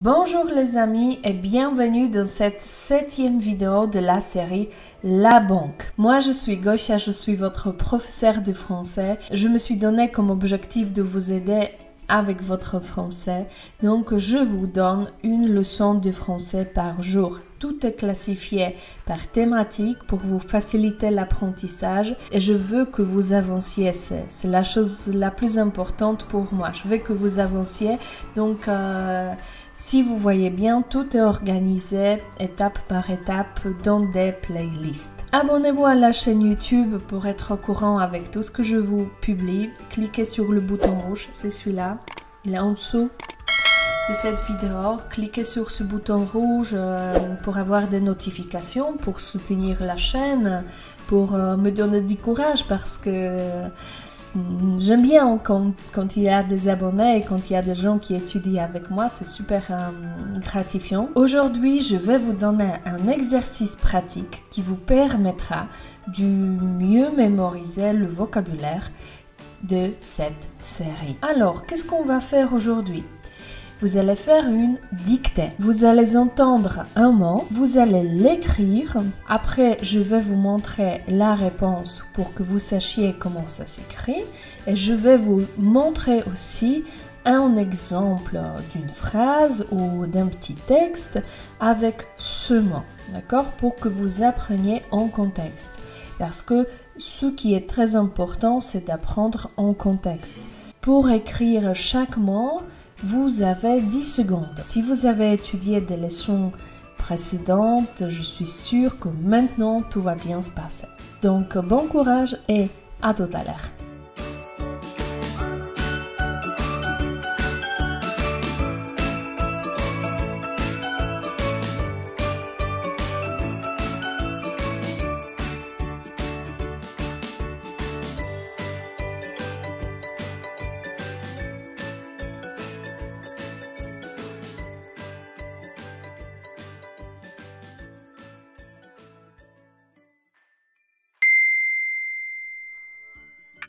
Bonjour les amis et bienvenue dans cette 7e vidéo de la série La Banque. Moi je suis Gosia, je suis votre professeur de français. Je me suis donné comme objectif de vous aider avec votre français. Donc je vous donne une leçon de français par jour. Tout est classifié par thématique pour vous faciliter l'apprentissage et je veux que vous avanciez. C'est la chose la plus importante pour moi. Je veux que vous avanciez. Donc si vous voyez bien, tout est organisé étape par étape dans des playlists. Abonnez-vous à la chaîne YouTube pour être au courant avec tout ce que je vous publie. Cliquez sur le bouton rouge, c'est celui-là. Il est en dessous de cette vidéo. Cliquez sur ce bouton rouge pour avoir des notifications, pour soutenir la chaîne, pour me donner du courage parce que j'aime bien quand il y a des abonnés et quand il y a des gens qui étudient avec moi, c'est super gratifiant. Aujourd'hui, je vais vous donner un exercice pratique qui vous permettra de mieux mémoriser le vocabulaire de cette série. Alors, qu'est-ce qu'on va faire aujourd'hui? Vous allez faire une dictée. Vous allez entendre un mot, vous allez l'écrire. Après, je vais vous montrer la réponse pour que vous sachiez comment ça s'écrit. Et je vais vous montrer aussi un exemple d'une phrase ou d'un petit texte avec ce mot, d'accord? Pour que vous appreniez en contexte. Parce que ce qui est très important, c'est d'apprendre en contexte. Pour écrire chaque mot, vous avez 10 secondes. Si vous avez étudié des leçons précédentes, je suis sûre que maintenant tout va bien se passer. Donc bon courage et à tout à l'heure.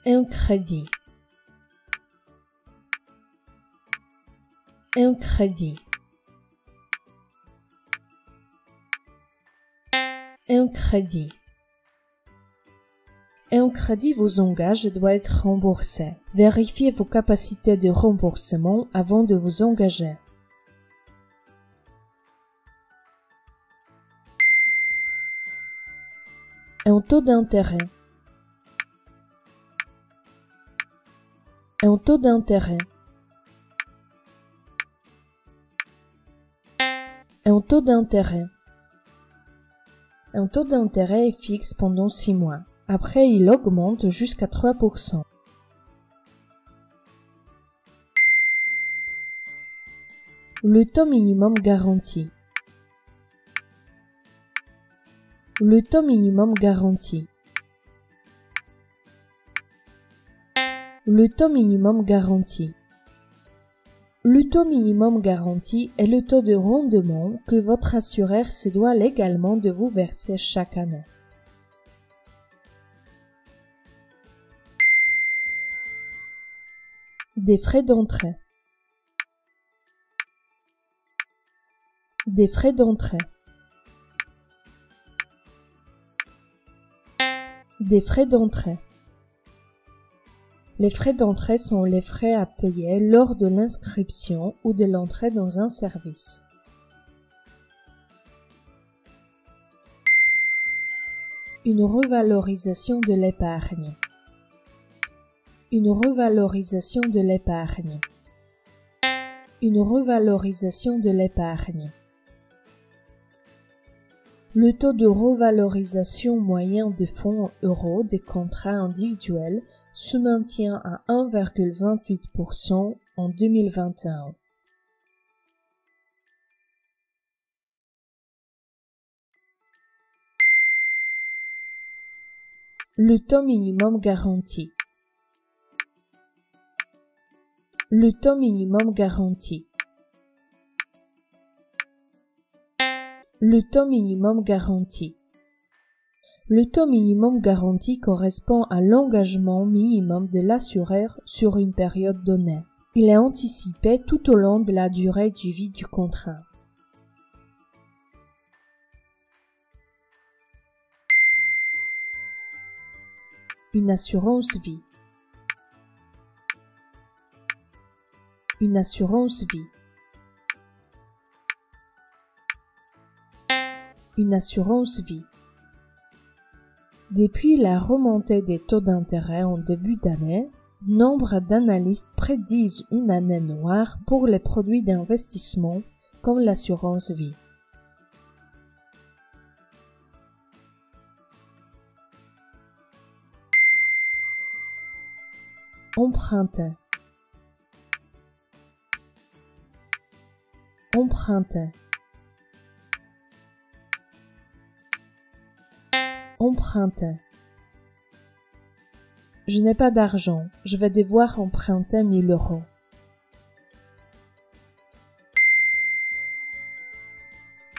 Un crédit. Un crédit. Un crédit. Un crédit vous engage et doit être remboursé. Vérifiez vos capacités de remboursement avant de vous engager. Un taux d'intérêt. Un taux d'intérêt. Un taux d'intérêt. Un taux d'intérêt est fixe pendant 6 mois. Après, il augmente jusqu'à 3%. Le taux minimum garanti. Le taux minimum garanti. Le taux minimum garanti. Le taux minimum garanti est le taux de rendement que votre assureur se doit légalement de vous verser chaque année. Des frais d'entrée. Des frais d'entrée. Des frais d'entrée. Les frais d'entrée sont les frais à payer lors de l'inscription ou de l'entrée dans un service. Une revalorisation de l'épargne. Une revalorisation de l'épargne. Une revalorisation de l'épargne. Le taux de revalorisation moyen de fonds euros des contrats individuels se maintient à 1,28% en 2021. Le taux minimum garanti. Le taux minimum garanti. Le taux minimum garanti. Le taux minimum garanti correspond à l'engagement minimum de l'assureur sur une période donnée. Il est anticipé tout au long de la durée de vie du contrat. Une assurance vie. Une assurance vie. Une assurance vie. Depuis la remontée des taux d'intérêt en début d'année, nombre d'analystes prédisent une année noire pour les produits d'investissement comme l'assurance vie. Emprunter. Emprunter. Emprunter. Je n'ai pas d'argent, je vais devoir emprunter 1000 euros.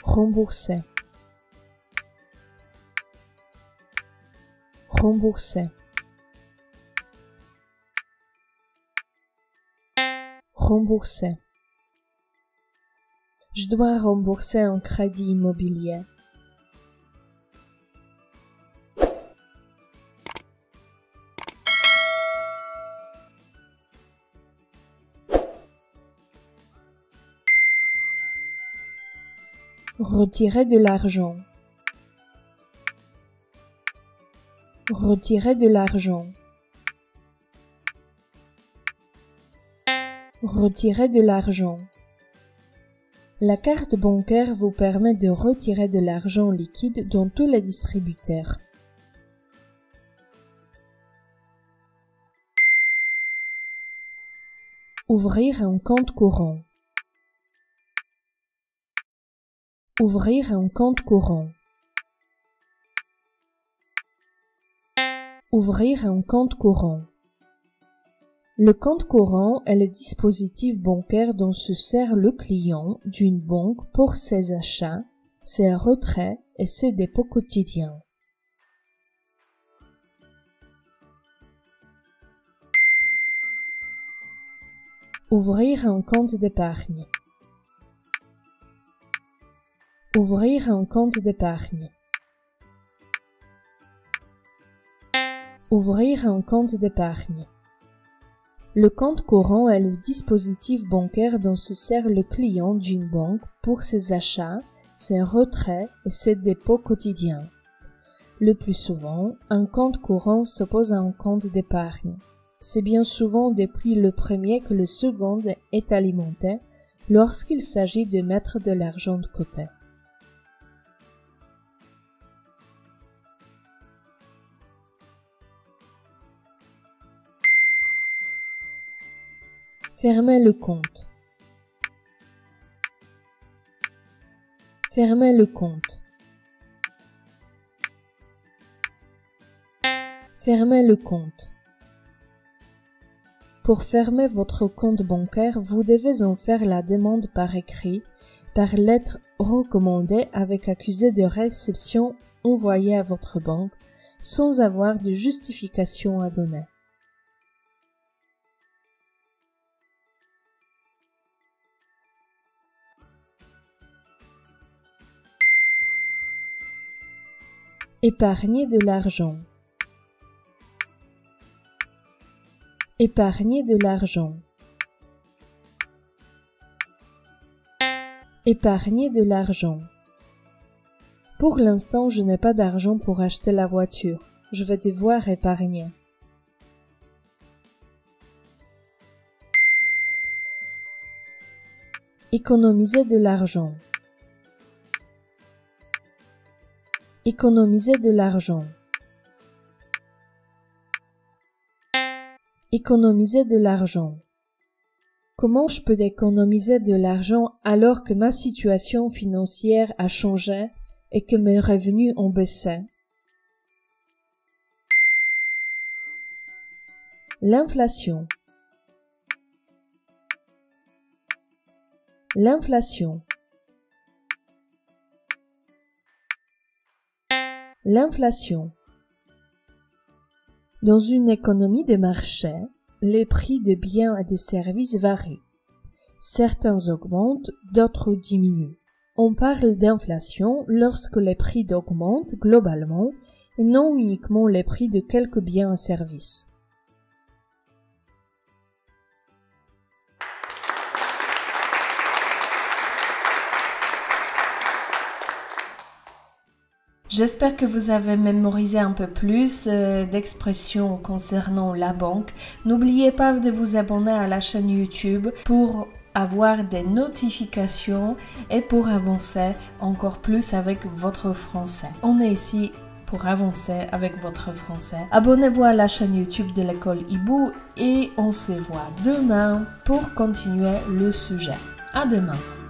Rembourser. Rembourser. Rembourser. Je dois rembourser un crédit immobilier. Retirer de l'argent. Retirer de l'argent. Retirer de l'argent. La carte bancaire vous permet de retirer de l'argent liquide dans tous les distributeurs. Ouvrir un compte courant. Ouvrir un compte courant. Ouvrir un compte courant. Le compte courant est le dispositif bancaire dont se sert le client d'une banque pour ses achats, ses retraits et ses dépôts quotidiens. Ouvrir un compte d'épargne. Ouvrir un compte d'épargne. Ouvrir un compte d'épargne. Le compte courant est le dispositif bancaire dont se sert le client d'une banque pour ses achats, ses retraits et ses dépôts quotidiens. Le plus souvent, un compte courant s'oppose à un compte d'épargne. C'est bien souvent depuis le premier que le second est alimenté lorsqu'il s'agit de mettre de l'argent de côté. Fermez le compte. Fermez le compte. Fermez le compte. Pour fermer votre compte bancaire, vous devez en faire la demande par écrit, par lettre recommandée avec accusé de réception envoyée à votre banque, sans avoir de justification à donner. Épargner de l'argent. Épargner de l'argent. Épargner de l'argent. Pour l'instant, je n'ai pas d'argent pour acheter la voiture. Je vais devoir épargner. Économiser de l'argent. Économiser de l'argent. Économiser de l'argent. Comment je peux économiser de l'argent alors que ma situation financière a changé et que mes revenus ont baissé? L'inflation. L'inflation. L'inflation. Dans une économie de marché, les prix de biens et de services varient. Certains augmentent, d'autres diminuent. On parle d'inflation lorsque les prix augmentent globalement et non uniquement les prix de quelques biens et services. J'espère que vous avez mémorisé un peu plus d'expressions concernant la banque. N'oubliez pas de vous abonner à la chaîne YouTube pour avoir des notifications et pour avancer encore plus avec votre français. On est ici pour avancer avec votre français. Abonnez-vous à la chaîne YouTube de l'école Hibou et on se voit demain pour continuer le sujet. À demain!